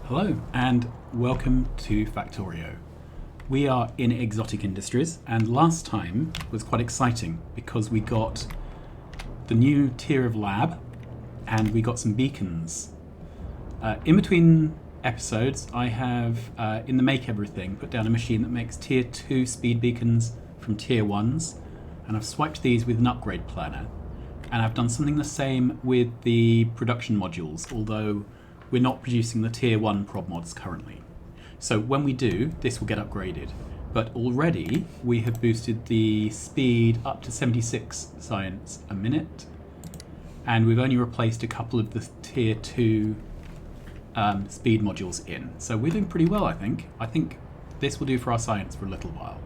Hello and welcome to Factorio. We are in exotic industries, and last time was quite exciting because we got the new tier of lab and we got some beacons. In between episodes I have, in the Make Everything, put down a machine that makes tier 2 speed beacons from tier 1s, and I've swiped these with an upgrade planner. And I've done something the same with the production modules, although we're not producing the tier 1 prod mods currently. So when we do, this will get upgraded. But already we have boosted the speed up to 76 science a minute, and we've only replaced a couple of the tier 2 speed modules in. So we're doing pretty well, I think. I think this will do for our science for a little while.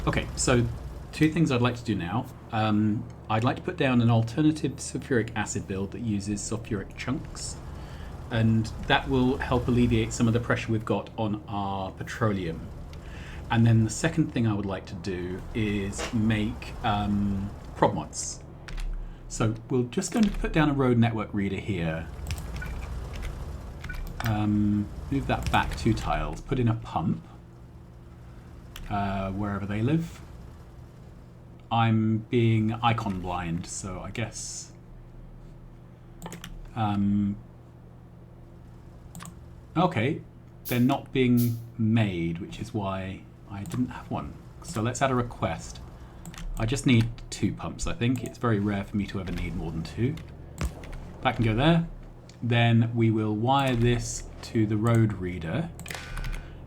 Okay, so two things I'd like to do now. I'd like to put down an alternative sulfuric acid build that uses sulfuric chunks, and that will help alleviate some of the pressure we've got on our petroleum. And then the second thing I would like to do is make prod mods. So we're just going to put down a road network reader here. Move that back 2 tiles, put in a pump wherever they live. I'm being icon blind, so I guess okay, they're not being made, which is why I didn't have one. So let's add a request. I just need 2 pumps, I think. It's very rare for me to ever need more than 2. That can go there. Then we will wire this to the road reader,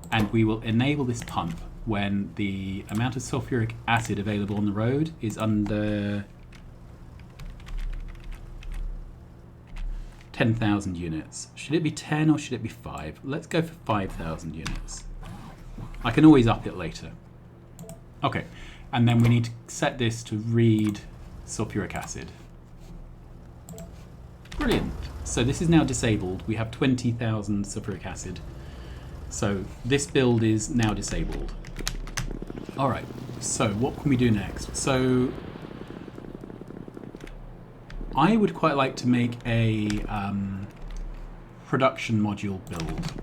and we will enable this pump when the amount of sulfuric acid available on the road is under 10,000 units. Should it be 10 or should it be 5? Let's go for 5,000 units. I can always up it later. Okay, and then we need to set this to read sulfuric acid. Brilliant. So this is now disabled. We have 20,000 sulfuric acid. So this build is now disabled. Alright, so what can we do next? So I would quite like to make a production module build.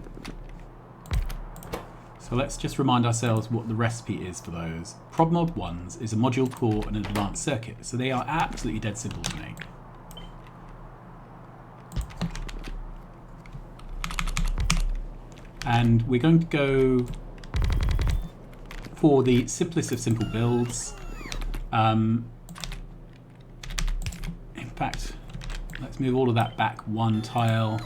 So let's just remind ourselves what the recipe is for those. Prod mod 1s is a module core and an advanced circuit, so they are absolutely dead simple to make. And we're going to go for the simplest of simple builds. In fact, let's move all of that back 1 tile.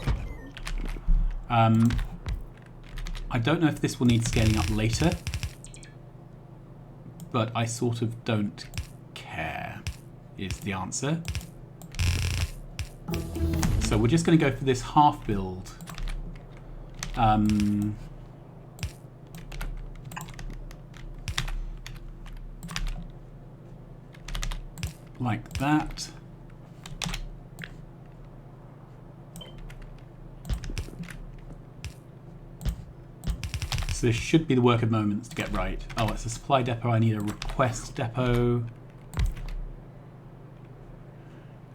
I don't know if this will need scaling up later, but I sort of don't care, is the answer. So we're just going to go for this half build. Like that. So this should be the work of moments to get right. Oh, it's a supply depot. I need a request depot.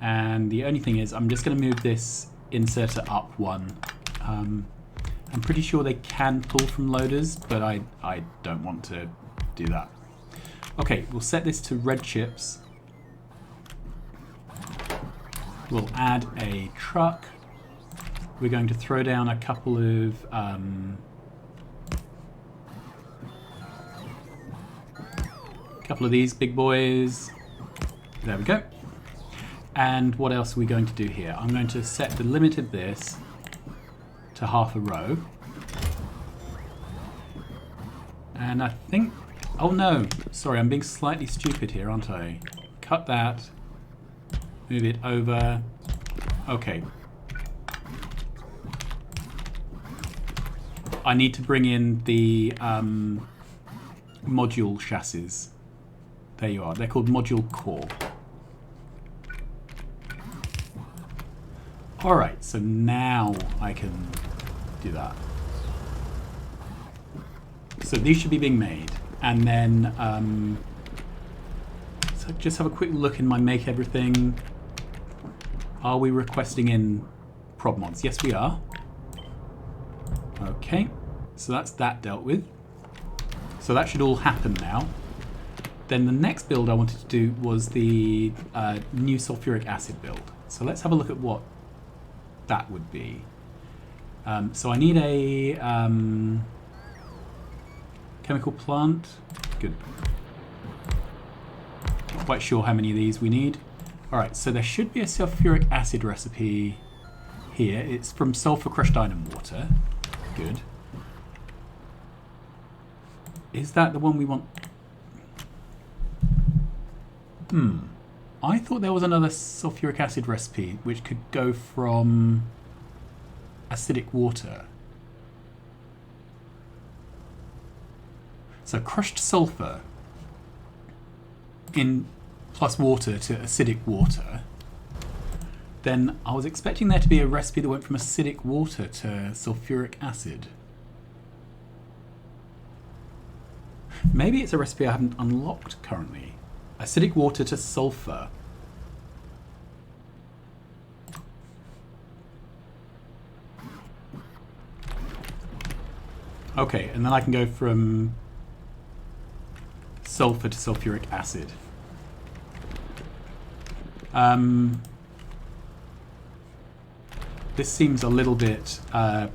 And the only thing is, I'm just going to move this inserter up 1. I'm pretty sure they can pull from loaders, but I don't want to do that. Okay, we'll set this to red chips. We'll add a truck. We're going to throw down a couple of these big boys. There we go. And what else are we going to do here? I'm going to set the limit of this to half a row. And I think, oh no, sorry, I'm being slightly stupid here, aren't I? Cut that, move it over. Okay. I need to bring in the module chassis. There you are, they're called module core. Alright, so now I can do that. So these should be being made, and then so just have a quick look in my Make Everything. Are we requesting in prod mods? Yes, we are. Okay, so that's that dealt with. So that should all happen now. Then the next build I wanted to do was the new sulfuric acid build. So let's have a look at what that would be. So I need a chemical plant. Good. Not quite sure how many of these we need. Alright, so there should be a sulfuric acid recipe here. It's from sulfur crushed iron and water. Good. Is that the one we want? I thought there was another sulfuric acid recipe which could go from acidic water. So crushed sulfur in plus water to acidic water. Then I was expecting there to be a recipe that went from acidic water to sulfuric acid. Maybe it's a recipe I haven't unlocked currently. Acidic water to sulfur. Okay, and then I can go from sulfur to sulfuric acid. This seems a little bit out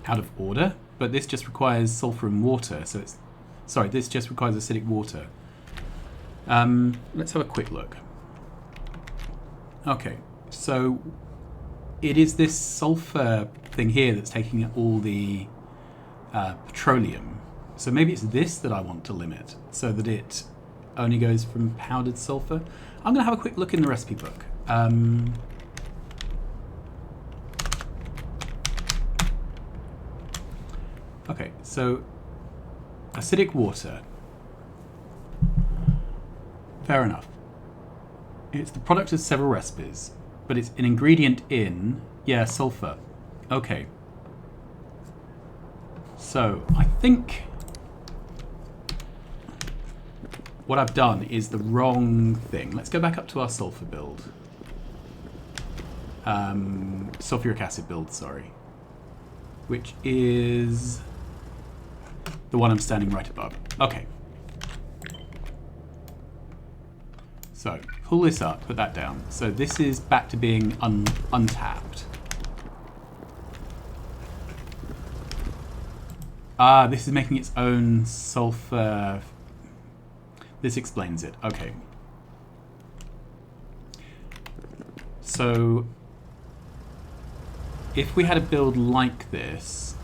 of order, but this just requires sulfur and water, so it's... Sorry, this just requires acidic water. Let's have a quick look. Okay, so it is this sulfur thing here that's taking all the petroleum. So maybe it's this that I want to limit, so that it only goes from powdered sulfur. I'm going to have a quick look in the recipe book. Okay, so acidic water. Fair enough. It's the product of several recipes, but it's an ingredient in, yeah, sulfur. Okay. So, I think what I've done is the wrong thing. Let's go back up to our sulfur build. Sulfuric acid build, sorry. Which is the one I'm standing right above. Okay. So, pull this up, put that down. So this is back to being untapped. Ah, this is making its own sulfur. This explains it. Okay. So, if we had a build like this,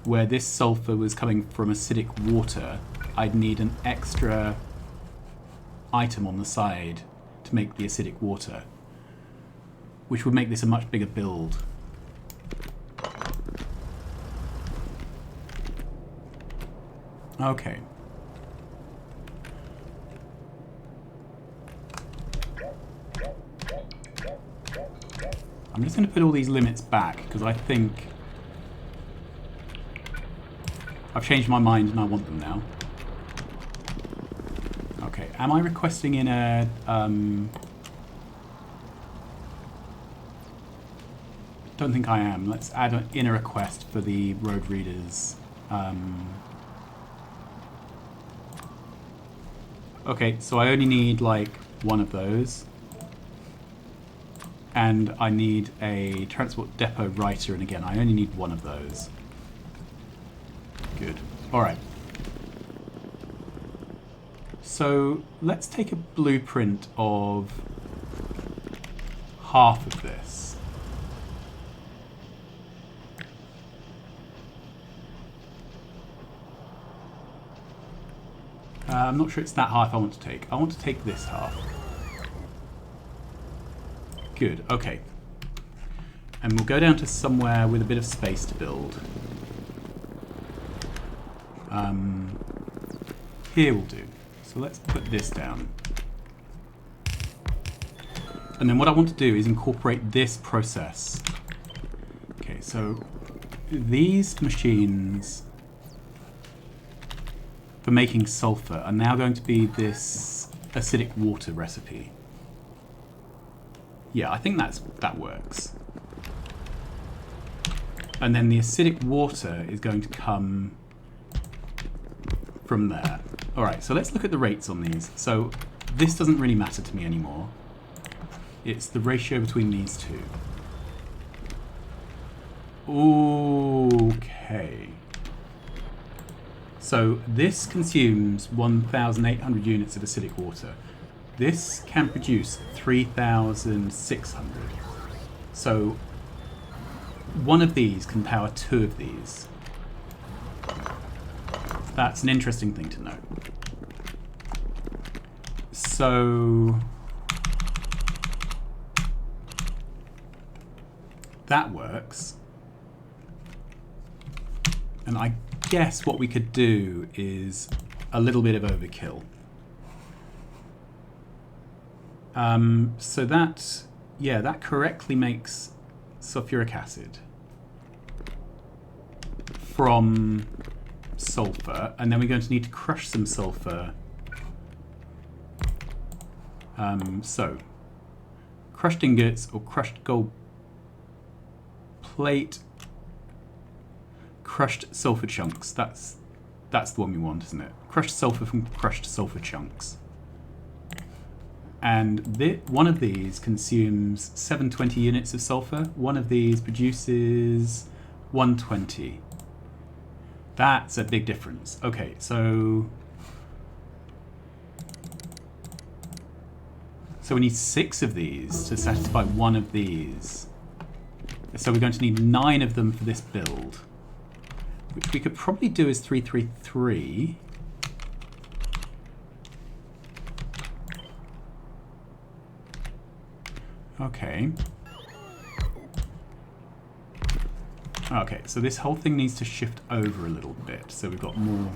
where this sulfur was coming from acidic water, I'd need an extra item on the side to make the acidic water, which would make this a much bigger build. Okay. I'm just going to put all these limits back because I think I've changed my mind and I want them now. Okay, am I requesting in a... don't think I am. Let's add in a request for the road readers. Okay, so I only need like one of those. And I need a transport depot writer, and again, I only need one of those. Good. Alright. So let's take a blueprint of half of this. I'm not sure it's that half I want to take. I want to take this half. Good, okay. And we'll go down to somewhere with a bit of space to build. Here will do. So let's put this down. And then what I want to do is incorporate this process. Okay, so these machines for making sulfur are now going to be this acidic water recipe. Yeah, I think that works. And then the acidic water is going to come from there. All right, so let's look at the rates on these. So this doesn't really matter to me anymore. It's the ratio between these two. Okay. So this consumes 1,800 units of acidic water. This can produce 3,600. So one of these can power two of these. That's an interesting thing to know. So that works. And I guess what we could do is a little bit of overkill. So that, yeah, that correctly makes sulfuric acid from sulfur, and then we're going to need to crush some sulfur. So crushed ingots or crushed gold plate, crushed sulfur chunks. That's the one we want, isn't it? Crushed sulfur from crushed sulfur chunks. And one of these consumes 720 units of sulfur. One of these produces 120. That's a big difference. Okay, so we need 6 of these to satisfy one of these. So we're going to need 9 of them for this build, which we could probably do as 333. Okay. Okay, so this whole thing needs to shift over a little bit, so we've got more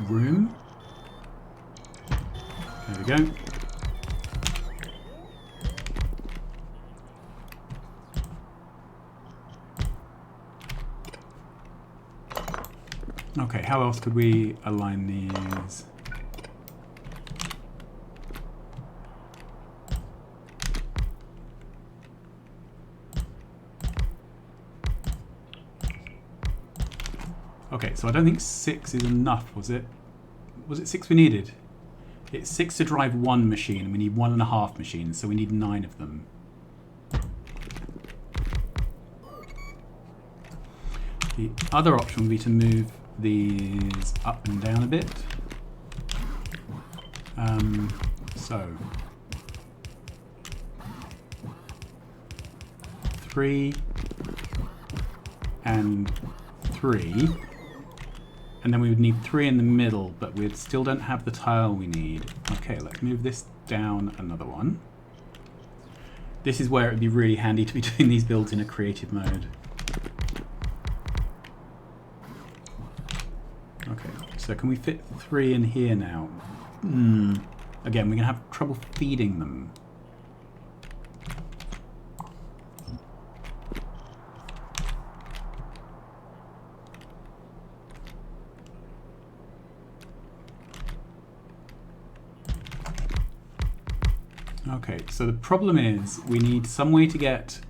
room. There we go. Okay, how else could we align these? Okay, so I don't think 6 is enough, was it? Was it 6 we needed? It's 6 to drive one machine, and we need 1.5 machines, so we need 9 of them. The other option would be to move these up and down a bit. So 3 and 3. And then we would need 3 in the middle, but we still don't have the tile we need. Okay, let's move this down another one. This is where it would be really handy to be doing these builds in a creative mode. Okay, so can we fit 3 in here now? Again, we're going to have trouble feeding them. Okay, so the problem is we need some way to get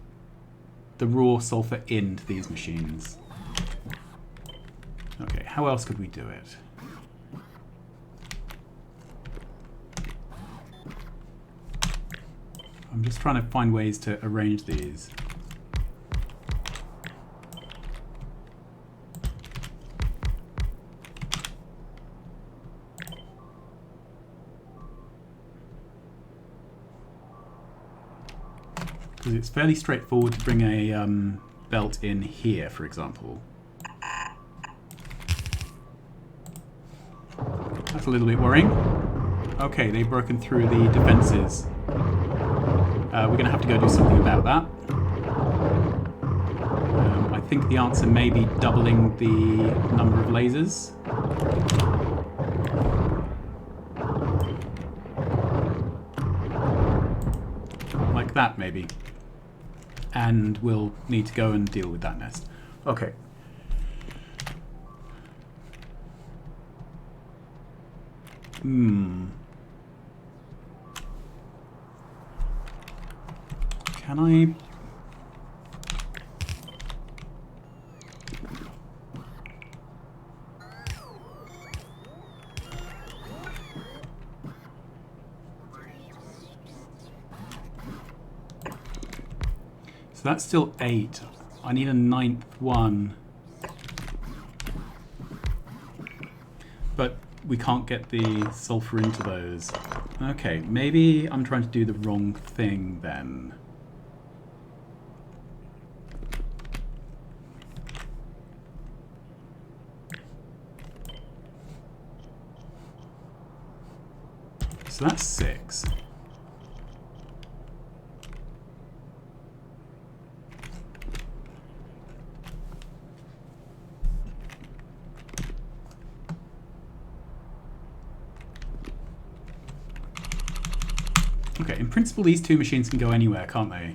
the raw sulfur into these machines. Okay, how else could we do it? I'm just trying to find ways to arrange these. Because it's fairly straightforward to bring a belt in here, for example. That's a little bit worrying. Okay, they've broken through the defenses. We're going to have to go do something about that. I think the answer may be doubling the number of lasers. Like that, maybe. And we'll need to go and deal with that nest. Okay. Can I... So that's still 8. I need a 9th one. But we can't get the sulfur into those. Okay, maybe I'm trying to do the wrong thing then. So that's 6. Okay, in principle these two machines can go anywhere, can't they?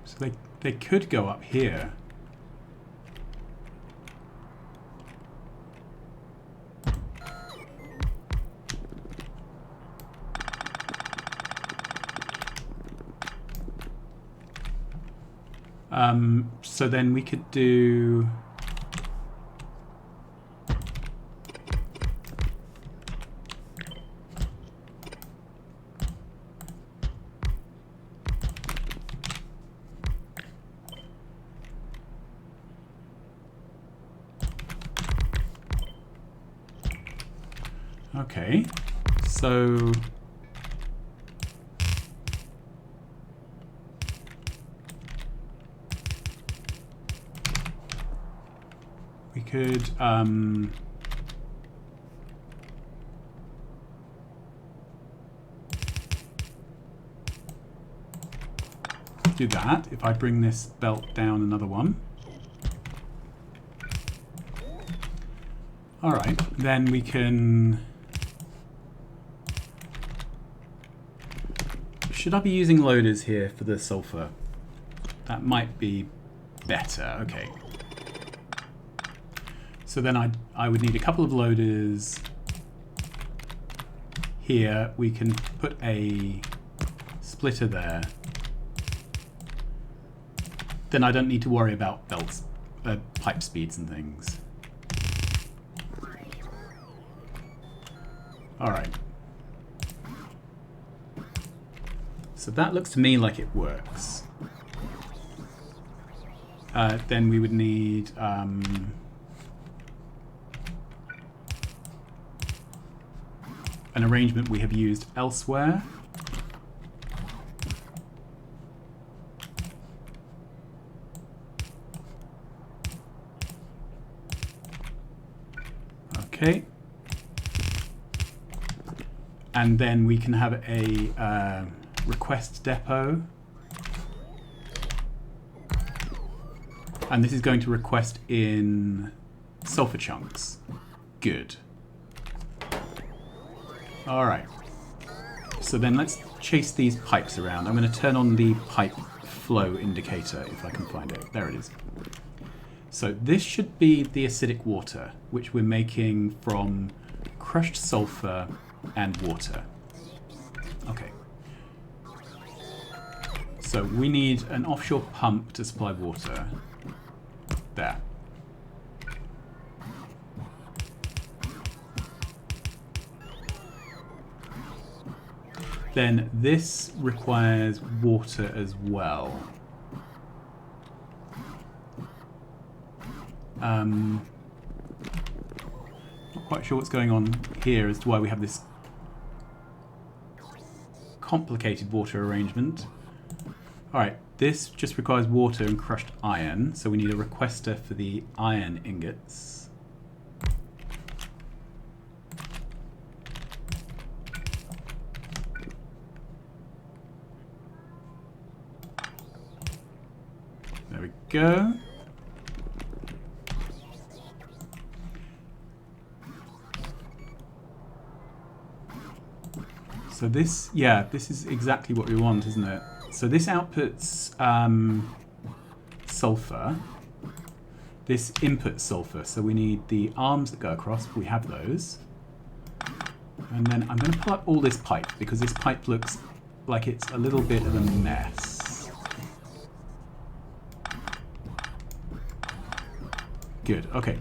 So they could go up here. So then we could do... Okay, so... we could do that if I bring this belt down another one. Alright, then we can... Should I be using loaders here for the sulfur? That might be better, okay. So then I would need a couple of loaders here. We can put a splitter there. Then I don't need to worry about belts, pipe speeds and things. Alright. So that looks to me like it works. Then we would need... an arrangement we have used elsewhere. Okay. And then we can have a request depot. And this is going to request in sulfur chunks. Good. Alright, so then let's chase these pipes around. I'm going to turn on the pipe flow indicator if I can find it. There it is. So this should be the acidic water, which we're making from crushed sulfur and water. Okay. So we need an offshore pump to supply water. There. Then this requires water as well. Not quite sure what's going on here as to why we have this complicated water arrangement. Alright, this just requires water and crushed iron, so we need a requester for the iron ingots. There we go. So this, yeah, this is exactly what we want, isn't it? So this outputs sulfur. This inputs sulfur. So we need the arms that go across. We have those. And then I'm going to pull up all this pipe because this pipe looks like it's a little bit of a mess. Good, okay.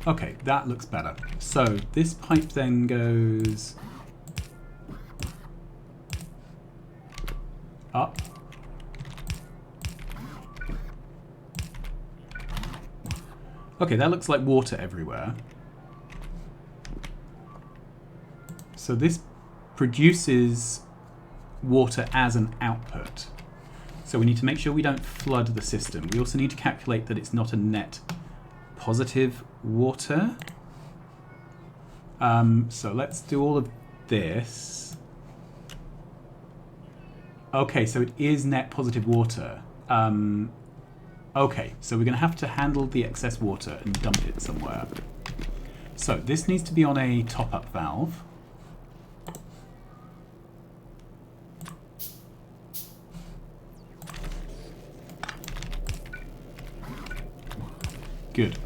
Okay, that looks better. So this pipe then goes up. Okay, that looks like water everywhere. So this produces water as an output. So we need to make sure we don't flood the system. We also need to calculate that it's not a net positive water. So let's do all of this. Okay, so it is net positive water. Okay, so we're going to have to handle the excess water and dump it somewhere. So this needs to be on a top-up valve. Good.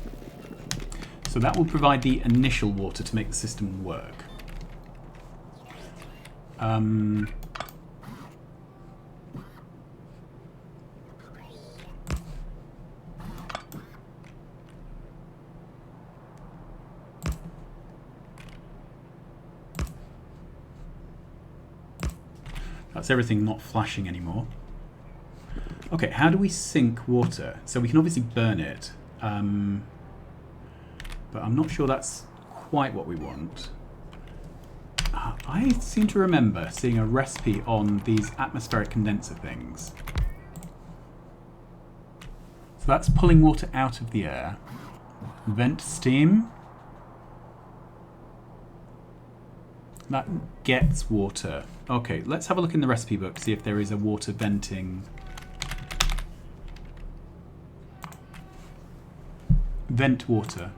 So that will provide the initial water to make the system work. That's everything not flashing anymore. Okay, how do we sink water? So we can obviously burn it, but I'm not sure that's quite what we want. I seem to remember seeing a recipe on these atmospheric condenser things. So that's pulling water out of the air. Vent steam. That gets water. Okay, let's have a look in the recipe book, see if there is a water venting. Vent water.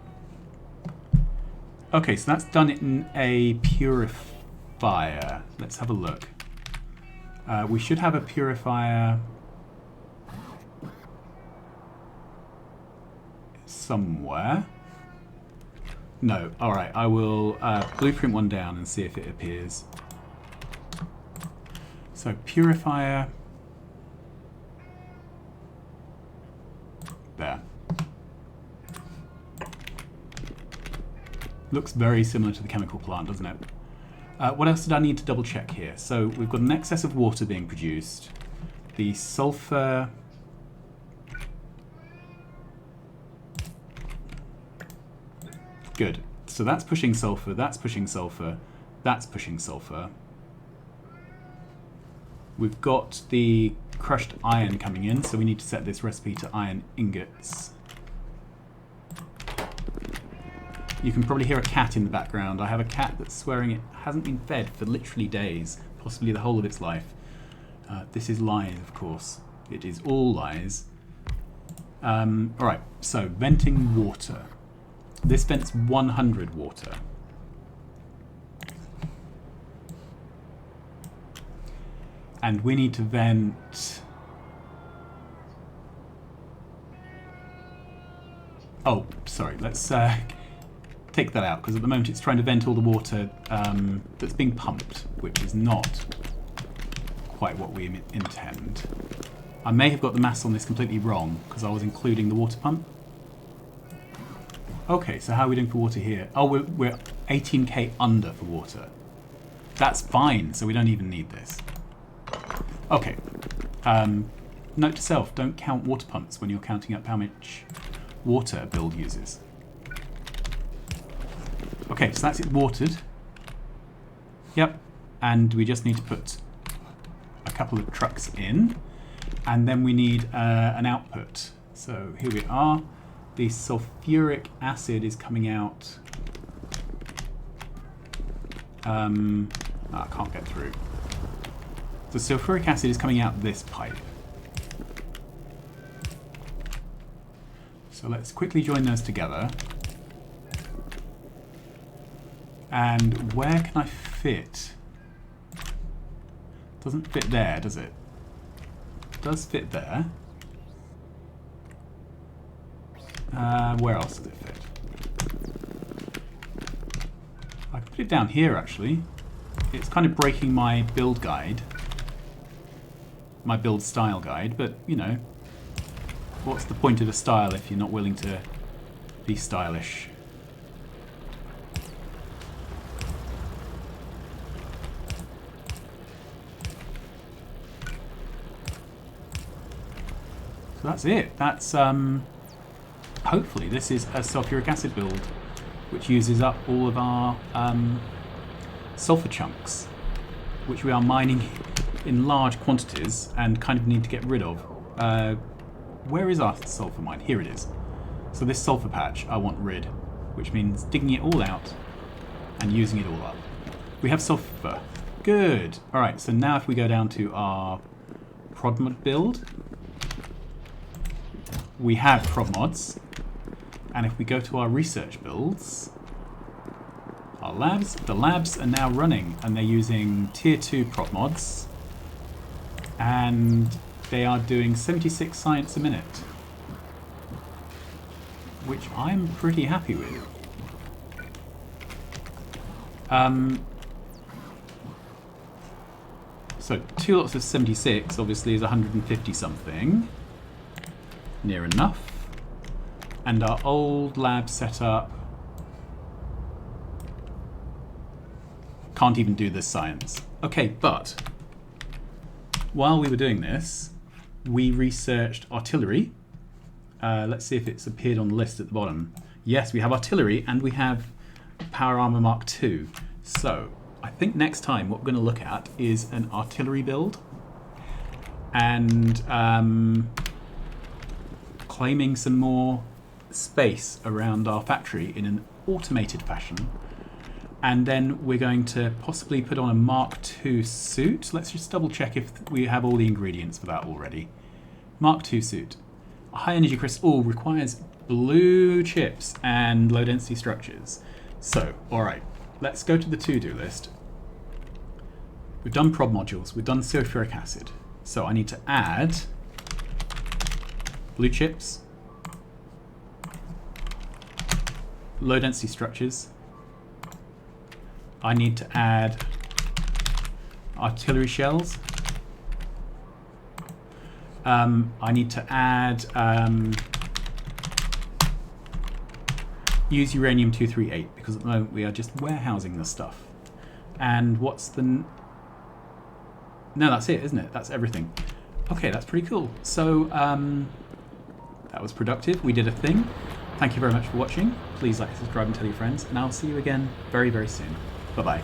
Okay, so that's done in a purifier. Let's have a look. We should have a purifier somewhere. No, alright, I will blueprint one down and see if it appears. So, purifier. There. Looks very similar to the chemical plant, doesn't it? What else did I need to double check here? So, we've got an excess of water being produced. The sulfur. Good. So that's pushing sulfur, that's pushing sulfur, that's pushing sulfur. We've got the crushed iron coming in, so we need to set this recipe to iron ingots. You can probably hear a cat in the background. I have a cat that's swearing it hasn't been fed for literally days, possibly the whole of its life. This is lies, of course. It is all lies. Alright, so venting water. This vents 100 water. And we need to vent... Oh, sorry, let's take that out, because at the moment it's trying to vent all the water that's being pumped, which is not quite what we intend. I may have got the maths on this completely wrong, because I was including the water pump. Okay, so how are we doing for water here? Oh, we're 18k under for water. That's fine, so we don't even need this. Okay. Note to self, don't count water pumps when you're counting up how much water a build uses. Okay, so that's it watered. Yep. And we just need to put a couple of trucks in. And then we need an output. So here we are. The sulfuric acid is coming out. I can't get through. The sulfuric acid is coming out this pipe. So let's quickly join those together. And where can I fit? Doesn't fit there, does it? Does fit there. Where else does it fit? I can put it down here, actually. It's kind of breaking my build guide. My build style guide, but, you know, what's the point of a style if you're not willing to be stylish? So that's it. That's hopefully this is a sulfuric acid build, which uses up all of our sulfur chunks, which we are mining in large quantities and kind of need to get rid of. Where is our sulfur mine? Here it is. So this sulfur patch I want rid, which means digging it all out and using it all up. We have sulfur. Good. Alright, so now if we go down to our prod mod build, we have prod mods. And if we go to our research builds, our labs, the labs are now running and they're using tier 2 prod mods. And they are doing 76 science a minute, which I'm pretty happy with. So 2 lots of 76 obviously is 150 something, near enough. And our old lab setup can't even do this science. Okay, but while we were doing this, we researched artillery. Let's see if it's appeared on the list at the bottom. Yes, we have artillery and we have power armor Mark II. So I think next time what we're going to look at is an artillery build and claiming some more space around our factory in an automated fashion. And then we're going to possibly put on a Mark II suit. Let's just double check if we have all the ingredients for that already. Mark II suit. A high energy crystal requires blue chips and low density structures. So, alright, let's go to the to-do list. We've done prod modules, we've done sulfuric acid. So I need to add blue chips, low density structures. I need to add artillery shells. I need to add use uranium-238 because at the moment we are just warehousing the stuff. And what's the... No, that's it, isn't it? That's everything. Okay, that's pretty cool. So that was productive. We did a thing. Thank you very much for watching. Please like, subscribe and tell your friends. And I'll see you again very, very soon. Bye-bye.